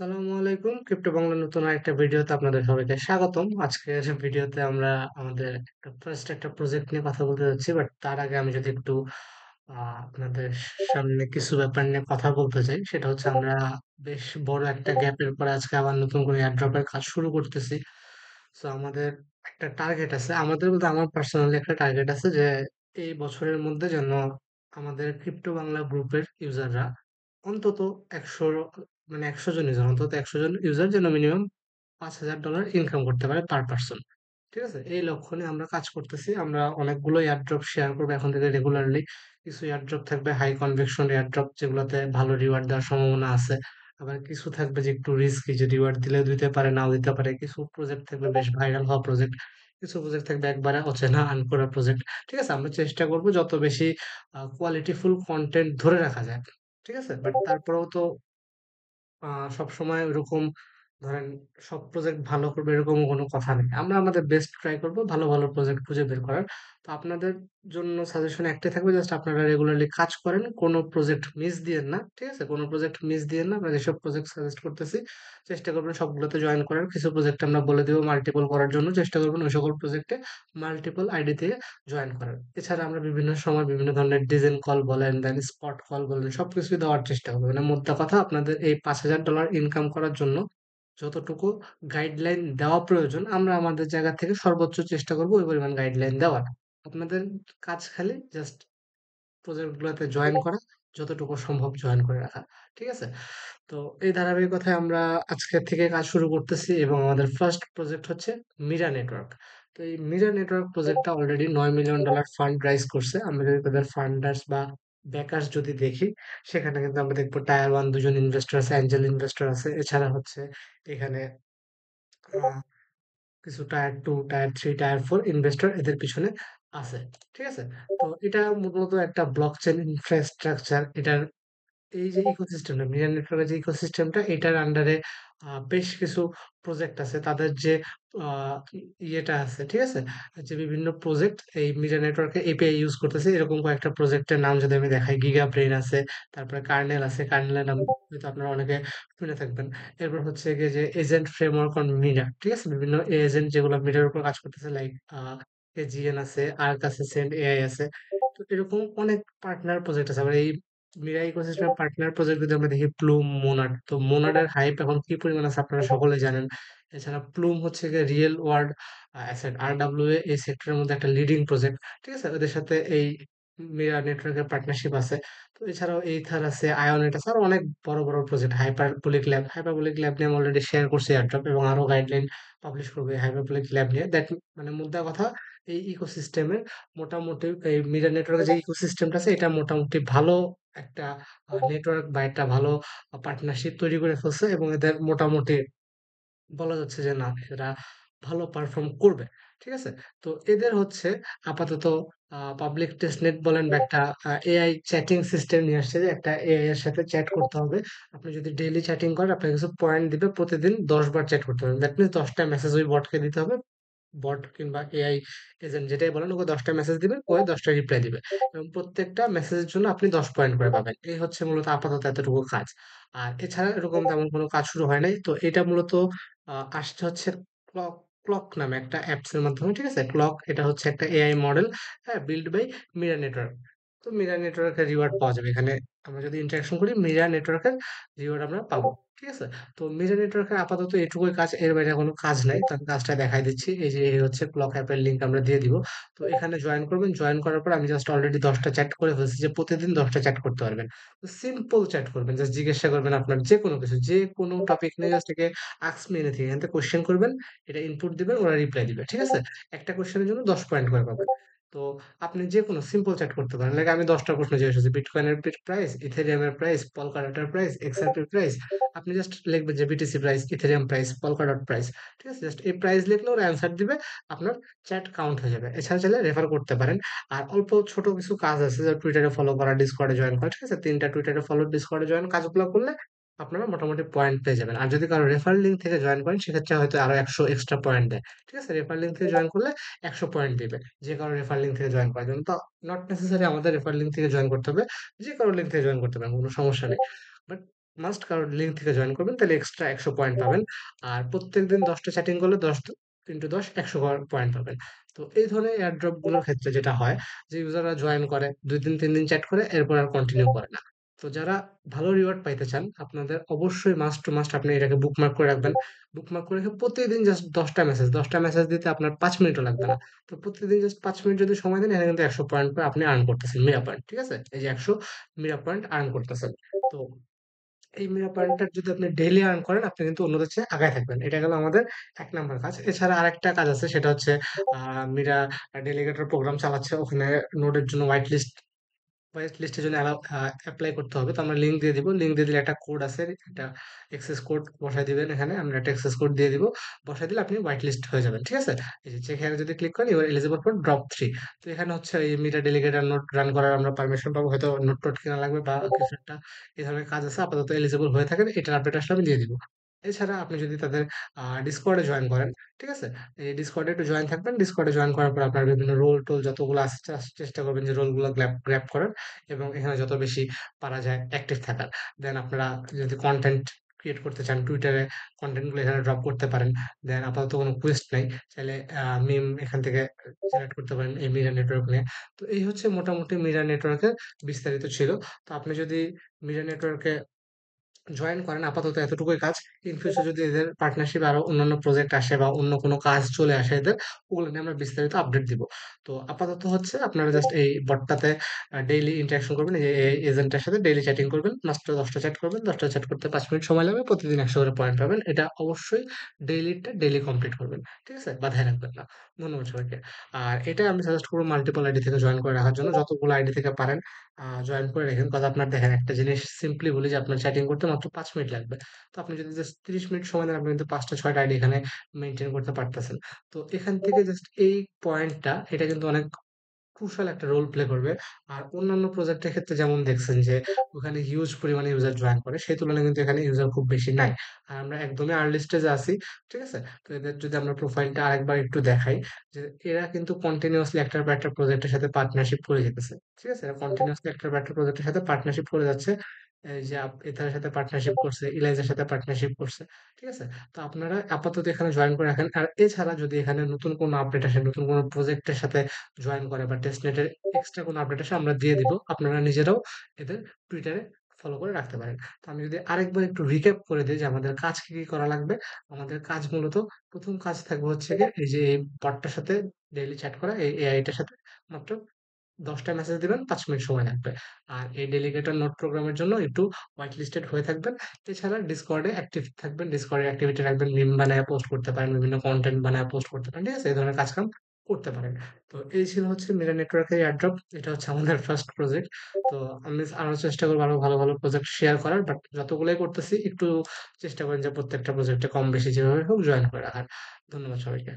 আসসালামু আলাইকুম। ক্রিপ্টো বাংলার নতুন আরেকটা ভিডিওতে আপনাদের সবাইকে স্বাগতম। আজকের ভিডিওতে আমরা আমাদের একটা প্রজেক্ট নিয়ে কথা বলতে যাচ্ছি। বাট তার আগে আমি যদি একটু আপনাদের সামনে কিছু ব্যাপার নিয়ে কথা বলতে চাই। সেটা হচ্ছে আমরা বেশ বড় একটা গ্যাপের পরে আজকে আবার নতুন করে এয়ারড্রপ এর কাজ শুরু করতেছি। সো আমাদের একটা টার্গেট আছে। আমাদের বলতে আমার পার্সোনালি একটা টার্গেট আছে যে এই বছরের মধ্যে যেন আমাদের ক্রিপ্টো বাংলা গ্রুপের ইউজাররা অন্তত ১০০ মানে ১০০ জন ইউজার অন্তত ১০০ জন ইউজার যেন মিনিমাম $৫,০০০ ইনকাম করতে পারে পার পারসন। ঠিক আছে? এই লক্ষ্য নিয়ে আমরা কাজ করতেছি। আমরা অনেকগুলো এয়ারড্রপ শেয়ার করবো এখন থেকে রেগুলারলি। কিছু এয়ারড্রপ থাকবে হাই কনভিকশন এয়ারড্রপ যেগুলোতে ভালো রিওয়ার্ড দেওয়ার সম্ভাবনা আছে। আবার কিছু থাকবে যে একটু রিস্কি যে রিওয়ার্ড দিলেও দিতে পারে নাও দিতে পারে। কিছু প্রজেক্ট থাকবে বেশ ভাইরাল হওয়া প্রজেক্ট। কিছু প্রজেক্ট থাকবে একবারে অচেনা আনকরা প্রজেক্ট। ঠিক আছে? আমরা চেষ্টা করব যত বেশি কোয়ালিটিফুল কনটেন্ট ধরে রাখা যায়। ঠিক আছে? বাট তারপরেও তো আ সবসময় ওরকম ধরেন সব প্রজেক্ট ভালো করবে এরকমও কোনো কথা নেই। আমরা আমাদের বেস্ট ট্রাই করব ভালো, ভালো প্রজেক্ট খুঁজে বের করার। তো আপনাদের জন্য সাজেশন একটাই থাকবে জাস্ট আপনারা রেগুলারলি কাজ করেন। কোন প্রজেক্ট মিস দিয়েন না। ঠিক আছে? কোন প্রজেক্ট মিস দিয়েন না। আমরা যেসব প্রজেক্ট সাজেস্ট করতেছি চেষ্টা করবেন সবগুলোতে জয়েন করার। কিছু প্রজেক্ট আমরা বলে দিব মাল্টিপল করার জন্য চেষ্টা করবেন ওই সকল প্রজেক্টে মাল্টিপল আইডি থেকে জয়েন করার। এছাড়া আমরা বিভিন্ন সময় বিভিন্ন ধরনের ডিজেন কল বলেন, দেন স্পট কল বলেন সবকিছুই দেওয়ার চেষ্টা করব। মানে মোদ্দা কথা আপনাদের এই $৫,০০০ ইনকাম করার জন্য যতটুকু গাইডলাইন দেওয়া প্রয়োজন আমরা আমাদের জায়গা থেকে সর্বোচ্চ চেষ্টা করব ওই পরিমাণ গাইডলাইন দেওয়ার। আপনাদের কাজ খালি জাস্ট প্রজেক্ট গুলাতে জয়েন করা, যতটুকু সম্ভব জয়েন করে রাখা। ঠিক আছে? তো এই ধারাবাহিকতায় আমরা আজকের থেকে কাজ শুরু করতেছি এবং আমাদের ফার্স্ট প্রজেক্ট হচ্ছে মিরা নেটওয়ার্ক। তো এই মিরা নেটওয়ার্ক প্রজেক্টটা অলরেডি $৯,০০,০০০ ফান্ড রাইজ করছে। আমরা যদি তাদের ফান্ডার্স বা ব্যাকার্স যদি দেখি, সেখানে কিন্তু আমরা দেখব টায়ার 1 ২ জন ইনভেস্টর আছে, এঞ্জেল ইনভেস্টর আছে। এছাড়া হচ্ছে এখানে আ কিছু টায়ার 2, টায়ার 3, টায়ার 4 ইনভেস্টর এদের পিছনে আছে। ঠিক আছে? তো এটা মূলত একটা ব্লকচেইন ইনফ্রাস্ট্রাকচার। এটার এই যে ইকোসিস্টেমটা মিডিয়া নেটওয়ার্কের যে ইকোসিস্টেমটা এটার আন্ডারে বেশ কিছু প্রজেক্ট আছে। তাদের যে আ ইয়েটা আছে, ঠিক আছে? যে বিভিন্ন প্রজেক্ট এই মিডিয়া নেটওয়ার্কে এপিআই ইউজ করতেছে। এরকম কয়েকটা প্রজেক্টের নাম যদি আমি দেখাই, গিগা ব্রেইন আছে, তারপরে কার্নেল আছে। কার্নেলের নাম হয়তো আপনারা অনেকে শুনে থাকবেন। এরপর হচ্ছে গিয়ে যে এজেন্ট ফ্রেমওয়ার্ক অন মিরা, ঠিক আছে? বিভিন্ন এজেন্ট যেগুলো মিডার উপর কাজ করতেছে লাইক এজিএন আছে, আর্ক আছে, সেন্ড এআই আছে। তো এরকম অনেক পার্টনার প্রজেক্ট আছে। আবার এই মিরা ইকোসিস্টেম পার্টনার প্রজেক্ট যদি আমরা দেখি প্লুম, মোনাড। তো মোনাডের হাইপ এখন কি পরিমাণ আছে আপনারা সকলে জানেন। এছাড়া প্লুম হচ্ছে গিয়ে রিয়েল ওয়ার্ল্ড অ্যাসেট আরডব্লিউএ এই সেক্টরের মধ্যে একটা লিডিং প্রজেক্ট। ঠিক আছে? ওদের সাথে এই মিরা নেটওয়ার্কের পার্টনারশিপ আছে। তো এছাড়াও এইথার আছে, আয়োনেট আছে। আরো অনেক বড়, বড় প্রজেক্ট হাইপারবলিক ল্যাব নিয়ে আমি অলরেডি শেয়ার করছি এয়ারড্রপ এবং আরো গাইডলাইন পাবলিশ করব এই হাইপারবলিক ল্যাব নিয়ে। দ্যাট মানে মোদ্দা কথা এই ইকোসিস্টেমের মোটামুটি এই মিরা নেটওয়ার্কের যে ইকোসিস্টেমটা আছে এটা মোটামুটি ভালো একটা নেটওয়ার্ক বা একটা ভালো পার্টনারশিপ তৈরি করে ফেলছে এবং এদের মোটামুটি বলা যাচ্ছে যে না এরা ভালো পারফর্ম করবে। ঠিক আছে? তো এদের হচ্ছে আপাতত পাবলিক টেস্টনেট বলেন বা একটা এআই চ্যাটিং সিস্টেম নিয়ে আসছে যে একটা এআই এর সাথে চ্যাট করতে হবে। আপনি যদি ডেইলি চ্যাটিং করেন আপনাকে কিছু পয়েন্ট দিবে। প্রতিদিন ১০ বার চ্যাট করতে হবে। দ্যাট মিনস ১০ টা মেসেজ ওই বটকে দিতে হবে। বট কিংবা এআই এজেন্ট যেটাই বলেন ওকে ১০ টা মেসেজ দিবেন, ও ১০ টা রিপ্লাই দিবে। এবং প্রত্যেকটা মেসেজের জন্য আপনি ১০ পয়েন্ট করে পাবেন। এই হচ্ছে মূলত আপাতত এতটুকু কাজ। আর এছাড়া এরকম তেমন কোনো কাজ শুরু হয় নাই। তো এটা মূলত আসছে হচ্ছে ক্লক ক্লক নামে একটা অ্যাপস এর মাধ্যমে, ঠিক আছে? ক্লক এটা হচ্ছে একটা এআই মডেল, হ্যাঁ? Build by Mira Network. তো মিরা নেটওয়ার্কের রিওয়ার্ড পাওয়া যাবে এখানে। আমরা যদি ইন্টারেকশন করি মিরা নেটওয়ার্কের রিওয়ার্ড আমরা পাবো। ঠিক আছে? তো মিরর নেটওয়ার্কের আপাতত এটুকুই কাজ। এর বাইরে কোনো কাজ নাই। তো আমি কাজটা দেখাই দিচ্ছি। এই যে এই হচ্ছে ক্লক অ্যাপের লিংক আমরা দিয়ে দিব। তো এখানে জয়েন করবেন। জয়েন করার পর আমি জাস্ট অলরেডি ১০ টা চ্যাট করে ফেলছি যে প্রতিদিন ১০ টা চ্যাট করতে পারবেন। তো সিম্পল চ্যাট করবেন। জাস্ট জিজ্ঞাসা করবেন আপনার যেকোনো কিছু, যেকোনো টপিক নিয়ে জাস্ট একে আস্ক মি এনিথিং এখান থেকে কোয়েশ্চেন করবেন। এটা ইনপুট দিবেন, ওরা রিপ্লাই দিবে। ঠিক আছে? একটা কোয়েশ্চেনের জন্য ১০ পয়েন্ট করে পাবেন। তো আপনি যেকোনো সিম্পল চ্যাট করতে পারেন। লাইক আমি ১০ টা প্রশ্ন জিজ্ঞেস করছি। বিটকয়েনের প্রাইস, ইথেরিয়াম এর প্রাইস, পলকাডটের প্রাইস, এক্সআরপি প্রাইস। আপনি জাস্ট লিখবেন যে BTC price, Ethereum price, Polkadot price. ঠিক আছে? জাস্ট এই প্রাইস লিখলে ওরা অ্যান্সার দিবে। আপনার চ্যাট কাউন্ট হয়ে যাবে। এছাড়া চাইলে রেফার করতে পারেন। আর অল্প ছোট কিছু কাজ আছে যে টুইটারে ফলো করা, ডিসকর্ডে জয়েন করা। ঠিক আছে? ৩ টা টুইটারে ফলো, ডিসকর্ডে জয়েন কাজগুলো করলে আপনারা মোটামুটি পয়েন্ট পেয়ে যাবেন। আর যদি কারো রেফার লিঙ্ক থেকে জয়েন করেন সেক্ষেত্রে হয়তো আরো ১০০ এক্সট্রা পয়েন্ট দেয়। ঠিক আছে? রেফার লিঙ্ক থেকে জয়েন করলে ১০০ পয়েন্ট দিবে। যে কারো রেফার লিঙ্ক থেকে জয়েন করার জন্য। তো নট নেসেসারি আমাদের রেফার লিঙ্ক থেকে জয়েন করতে হবে। যে কারো লিঙ্ক থেকে জয়েন করতে পারেন। কোন সমস্যা নেই। বাট মাস্ট কারণ লিঙ্ক থেকে জয়েন করবেন তাহলে এক্সট্রা ১০০ পয়েন্ট পাবেন। আর প্রত্যেকদিন ১০ টা চ্যাটিং করলে ১০ ইন্টু ১০ ১০০ পয়েন্ট পাবেন। তো এই ধরনের এয়ার ড্রপ গুলোর ক্ষেত্রে যেটা হয় যে ইউজাররা জয়েন করে ২ দিন ৩ দিন চ্যাট করে এরপর আর কন্টিনিউ করে না। তো যারা ভালো রিওয়ার্ড পাইতে চান আপনাদের অবশ্যই মাস্ট টু মাস্ট আপনি এটাকে বুকমার্ক করে রাখবেন। বুকমার্ক করে রেখে প্রতিদিন জাস্ট ১০ টা মেসেজ দিতে আপনার ৫ মিনিটও লাগবে না। তো প্রতিদিন জাস্ট ৫ মিনিট যদি সময় দেন এখানে কিন্তু ১০০ পয়েন্ট করে আপনি আর্ন করতেছেন মিরা পয়েন্ট। ঠিক আছে? এই যে ১০০ মিরা পয়েন্ট আর্ন করতেছেন। তো এই মিরা পয়েন্টটা যদি আপনি ডেইলি আর্ন করেন, আপনি কিন্তু অন্যদের চেয়ে আগায় থাকবেন। এটা গেল আমাদের ১ নাম্বার কাজ। এছাড়া আরেকটা কাজ আছে সেটা হচ্ছে আ মিরা ডেলিগেটর প্রোগ্রাম চালাচ্ছে। ওখানে নোডের জন্য হোয়াইট লিস্ট লিস্টের জন্য এপ্লাই করতে হবে। তো আমরা লিঙ্ক দিয়ে দিব। লিঙ্ক দিয়ে দিলে একটা কোড আছে। একটা অ্যাক্সেস কোড বসায় দিবেন এখানে। আমরা একটা অ্যাক্সেস কোড দিয়ে দিব। বসায় দিলে আপনি হোয়াইট লিস্ট হয়ে যাবেন। ঠিক আছে? এই যে যেখানে যদি ক্লিক করেন you are eligible for drop 3। তো এখানে হচ্ছে এই মিটা ডেলিগেটর নোট রান করার আমরা পারমিশন পাবো। হয়তো নোট-টোট কেনা লাগবে বা কিছু একটা এই ধরনের কাজ আছে। আপাতত এলিজিবল হয়ে থাকেন। এটার আপডেট আসলে আমি দিয়ে দিব। এছাড়া আপনি যদি তাদের Discord এ জয়েন করেন, ঠিক আছে? এই Discord এ একটু জয়েন থাকবেন। Discord এ জয়েন করার পর আপনার বিভিন্ন রোল-টোল যতগুলো আছে চেষ্টা করবেন যে রোলগুলো গ্র্যাব করার। এবং এখানে যত বেশি পারা যায় অ্যাক্টিভ থাকার। দেন আপনারা যদি কনটেন্ট ক্রিয়েট করতে চান Twitter এ কনটেন্ট গুলো এখানে ড্রপ করতে পারেন। দেন আপাতত কোনো কোয়েস্ট নাই। চাইলে মিম এখান থেকে জেনারেট করতে পারেন এই মিরর নেটওয়ার্ক নিয়ে। তো এই হচ্ছে মোটামুটি মিরর নেটওয়ার্কের বিস্তারিত ছিল। তো আপনি যদি মিরর নেটওয়ার্কে জয়েন করেন আপাতত এতটুকুই কাজ। ইন ফিউচার যদি এদের পার্টনারশিপ আরো অন্যান্য প্রজেক্ট আসে বা অন্য কোনো কাজ চলে আসে এদের, ওগুলো নিয়ে আমরা বিস্তারিত আপডেট দিব। তো আপাতত হচ্ছে আপনারা জাস্ট এই বটটাতে ডেইলি ইন্টারেকশন করবেন। এই এজেন্টের সাথে ডেইলি চ্যাটিং করবেন। মাত্র ১০ টা চ্যাট করবেন। ১০ টা চ্যাট করতে ৫ মিনিট সময় লাগবে। প্রতিদিন ১০০ করে পয়েন্ট পাবেন। এটা অবশ্যই ডেইলিটা ডেইলি কমপ্লিট করবেন। ঠিক আছে? বাধায় রাখবেন না। ধন্যবাদ সবাইকে। আর এটা আমি সাজেস্ট করব মাল্টিপল আইডি থেকে জয়েন করে রাখার জন্য। যতগুলো আইডি থেকে পারেন জয়েন করে রাখেন। কজ আপনার দেখেন একটা জিনিস সিম্পলি বলি যে আপনার চ্যাটিং করতে মাত্র ৫ মিনিট লাগবে। তো আপনি যদি জাস্ট ৩০ মিনিট সময় দেন আপনি কিন্তু ৫ টা ৬ টা আইডি এখানে মেইনটেইন করতে পারতেছেন। তো এখান থেকে জাস্ট এই পয়েন্টটা এটা কিন্তু অনেক ক্রুশাল একটা রোল প্লে করবে। আর অন্যান্য প্রজেক্টের ক্ষেত্রে যেমন দেখছেন যে ওখানে হিউজ পরিমাণে ইউজার জয়েন করে সেই তুলনায় কিন্তু এখানে ইউজার খুব বেশি নাই। আর আমরা একদমই আর্লি স্টেজে আছি। ঠিক আছে? তো এদের যদি আমরা প্রোফাইলটা আরেকবার একটু দেখাই যে এরা কিন্তু কন্টিনিউয়াসলি একটার পর একটা প্রজেক্টের সাথে পার্টনারশিপ করে যেতেছে। ঠিক আছে? এরা কন্টিনিউয়াসলি একটার পর একটা প্রজেক্টের সাথে পার্টনারশিপ করে যাচ্ছে। এই যে এথারের সাথে পার্টনারশিপ করছে, ইলাইজার সাথে পার্টনারশিপ করছে। ঠিক আছে? তো আপনারা আপাতত এখানে জয়েন করে রাখেন। আর এছাড়া যদি এখানে নতুন কোনো আপডেট আসে, নতুন কোনো প্রজেক্টের সাথে জয়েন করে বা টেস্টনেটের এক্সট্রা কোনো আপডেট আসে আমরা দিয়ে দিব। আপনারা নিজেরাও এদের টুইটারে ফলো করে রাখতে পারেন। তো আমি যদি আরেকবার একটু রিক্যাপ করে দেই যে আমাদের কাজ কি, কি করা লাগবে? আমাদের কাজ মূলত ১ম কাজ থাকবে হচ্ছে গিয়ে এই যে এই বটটার সাথে ডেইলি চ্যাট করা, এই এআই টার সাথে মাত্র ১০ টা মেসেজ দিবেন, ৫ মিনিট সময় লাগবে। আর এই ডেলিগেটর নোট প্রোগ্রামের জন্য একটু হোয়াইট লিস্টেড হয়ে থাকবেন। এছাড়া Discord এ অ্যাক্টিভ থাকবেন। Discord এ অ্যাক্টিভিটি রাখবেন। মিম বানায়া পোস্ট করতে পারেন, বিভিন্ন কনটেন্ট বানায়া পোস্ট করতে পারেন। ঠিক আছে? এই ধরনের কাজ-কাম করতে পারেন। তো এই ছিল হচ্ছে মিরর নেটওয়ার্কের এয়ারড্রপ। এটা হচ্ছে আমাদের ফার্স্ট প্রজেক্ট। তো আমি আরো চেষ্টা করব আরো ভালো, ভালো প্রজেক্ট শেয়ার করার। বাট যতগুলাই করতেছি একটু চেষ্টা করেন যে প্রত্যেকটা প্রজেক্টে কম বেশি যেভাবে হোক জয়েন করে রাখার। ধন্যবাদ সবাইকে।